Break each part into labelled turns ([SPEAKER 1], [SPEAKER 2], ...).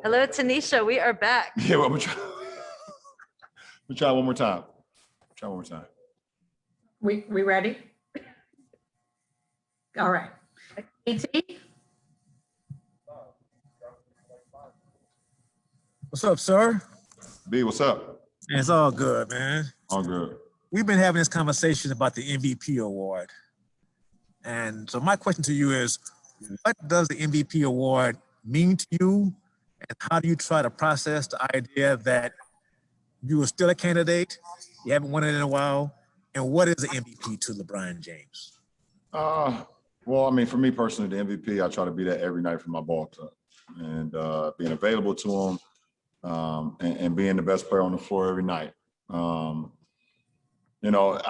[SPEAKER 1] Hello, Tanisha. We are back.
[SPEAKER 2] Yeah, well, we try one more time. Try one more time.
[SPEAKER 3] We ready? All right. AT?
[SPEAKER 4] What's up, sir?
[SPEAKER 2] B, what's up?
[SPEAKER 4] It's all good, man.
[SPEAKER 2] All good.
[SPEAKER 4] We've been having this conversation about the MVP award. And so my question to you is, what does the MVP award mean to you? And how do you try to process the idea that you are still a candidate, you haven't won it in a while, and what is the MVP to LeBron James?
[SPEAKER 2] Well, I mean, for me personally, the MVP, I try to be there every night for my ball club and being available to them and being the best player on the floor every night. I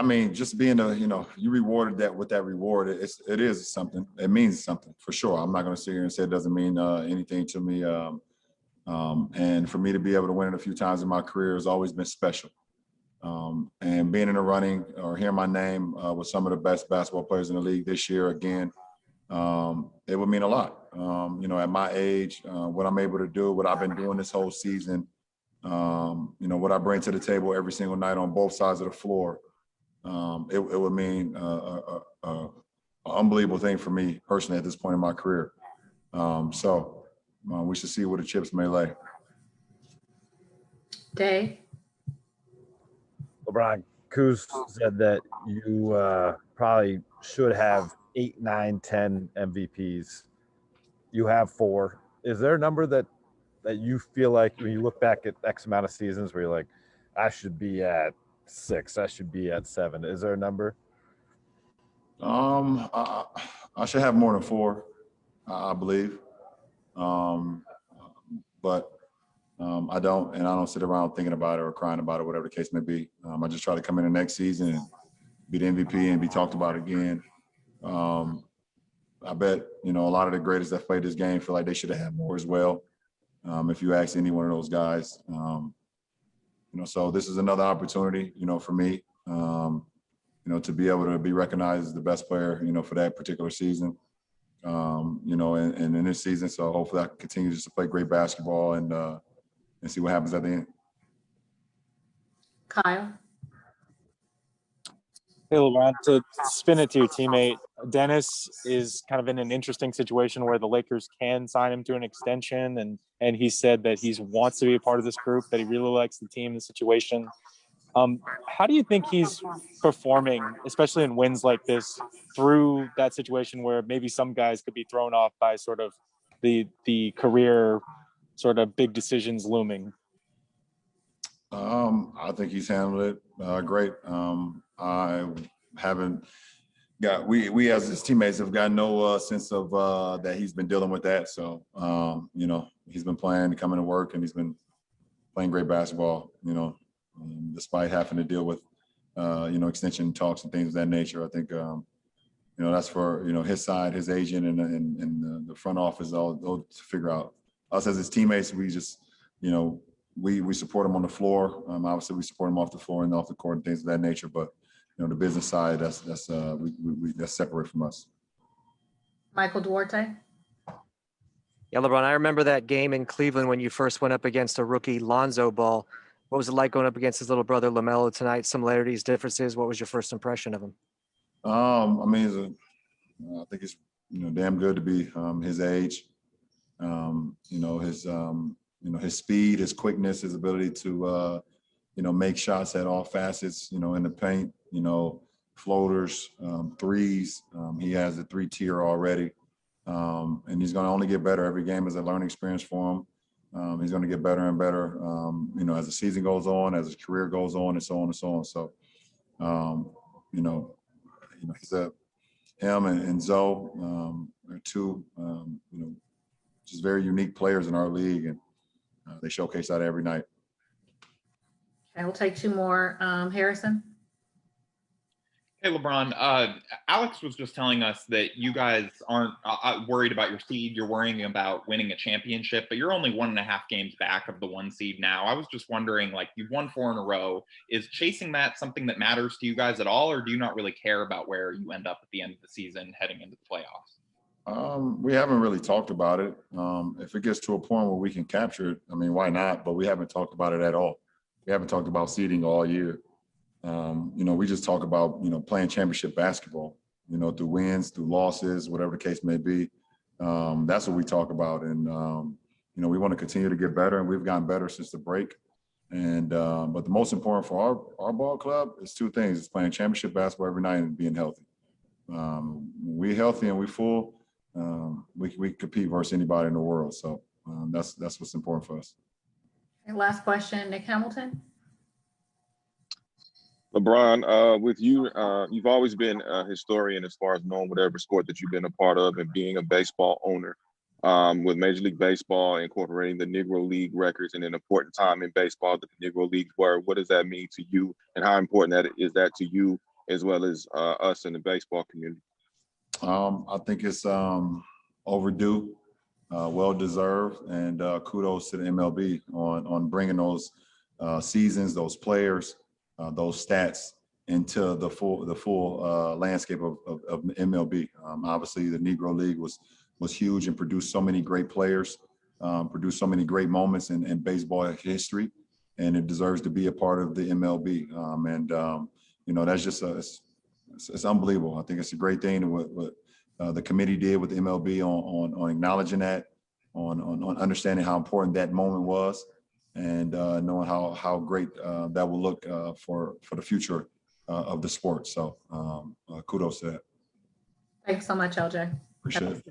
[SPEAKER 2] mean, just being you rewarded that with that reward. It is something. It means something for sure. I'm not going to sit here and say it doesn't mean anything to me. And for me to be able to win it a few times in my career has always been special. And being in the running or hearing my name with some of the best basketball players in the league this year again, it would mean a lot. At my age, what I'm able to do, what I've been doing this whole season, what I bring to the table every single night on both sides of the floor, it would mean an unbelievable thing for me personally at this point in my career. So we should see where the chips may lay.
[SPEAKER 3] Dave?
[SPEAKER 5] LeBron, Kuz said that you probably should have 8, 9, 10 MVPs. You have 4. Is there a number that you feel like when you look back at X amount of seasons where you're like, I should be at 6, I should be at 7? Is there a number?
[SPEAKER 2] I should have more than 4, I believe. But I don't, and I don't sit around thinking about it or crying about it, whatever the case may be. I just try to come in the next season and be the MVP and be talked about again. I bet, a lot of the greatest that played this game feel like they should have had more as well. If you ask any one of those guys, so this is another opportunity, for me, to be able to be recognized as the best player, for that particular season, and in this season. So hopefully I can continue just to play great basketball and see what happens at the end.
[SPEAKER 3] Kyle?
[SPEAKER 6] Hey, LeBron, to spin it to your teammate, Dennis is kind of in an interesting situation where the Lakers can sign him to an extension, and he said that he wants to be a part of this group, that he really likes the team, the situation. How do you think he's performing, especially in wins like this, through that situation where maybe some guys could be thrown off by sort of the career sort of big decisions looming?
[SPEAKER 2] I think he's handled it great. I haven't got we as his teammates have got no sense of that he's been dealing with that. So he's been playing, coming to work, and he's been playing great basketball. Despite having to deal with extension talks and things of that nature. I think that's for his side, his agent, and the front office all to figure out. Us as his teammates, we just we support him on the floor. Obviously, we support him off the floor and off the court and things of that nature. But the business side, that's separate from us.
[SPEAKER 3] Michael Duarte?
[SPEAKER 7] Yeah, LeBron, I remember that game in Cleveland when you first went up against a rookie Lonzo Ball. What was it like going up against his little brother LaMelo tonight? Similarities, differences? What was your first impression of him?
[SPEAKER 2] I mean, I think it's damn good to be his age. His speed, his quickness, his ability to make shots at all facets. In the paint. Floaters, threes. He has a 3-tier already, and he's going to only get better. Every game is a learning experience for him. He's going to get better and better, as the season goes on, as his career goes on, and so on and so on. So, he's him and Zoe are two, just very unique players in our league, and they showcase that every night.
[SPEAKER 3] Okay, we'll take 2 more. Harrison?
[SPEAKER 8] Hey, LeBron, Alex was just telling us that you guys aren't worried about your seed. You're worrying about winning a championship, but you're only 1.5 games back of the 1 seed now. I was just wondering, you've won 4 in a row. Is chasing that something that matters to you guys at all, or do you not really care about where you end up at the end of the season heading into the playoffs?
[SPEAKER 2] We haven't really talked about it. If it gets to a point where we can capture it, I mean, why not? But we haven't talked about it at all. We haven't talked about seeding all year. We just talk about, playing championship basketball, through wins, through losses, whatever the case may be. That's what we talk about. And, we want to continue to get better, and we've gotten better since the break. And but the most important for our ball club is two things: it's playing championship basketball every night and being healthy. We healthy and we full. We compete versus anybody in the world. So that's what's important for us.
[SPEAKER 3] And last question, Nick Hamilton.
[SPEAKER 9] LeBron, with you, you've always been a historian as far as knowing whatever sport that you've been a part of and being a baseball owner. With Major League Baseball incorporating the Negro League records and an important time in baseball that the Negro Leagues were, what does that mean to you, and how important is that to you as well as us in the baseball community?
[SPEAKER 2] I think it's overdue, well-deserved, and kudos to the MLB on bringing those seasons, those players, those stats into the full landscape of MLB. Obviously, the Negro League was huge and produced so many great players, produced so many great moments in baseball history, and it deserves to be a part of the MLB. That's just it's unbelievable. I think it's a great thing what the committee did with the MLB on acknowledging that, on understanding how important that moment was, and knowing how great that will look for the future of the sport. So kudos to that.
[SPEAKER 3] Thanks so much, LJ.
[SPEAKER 2] Appreciate it.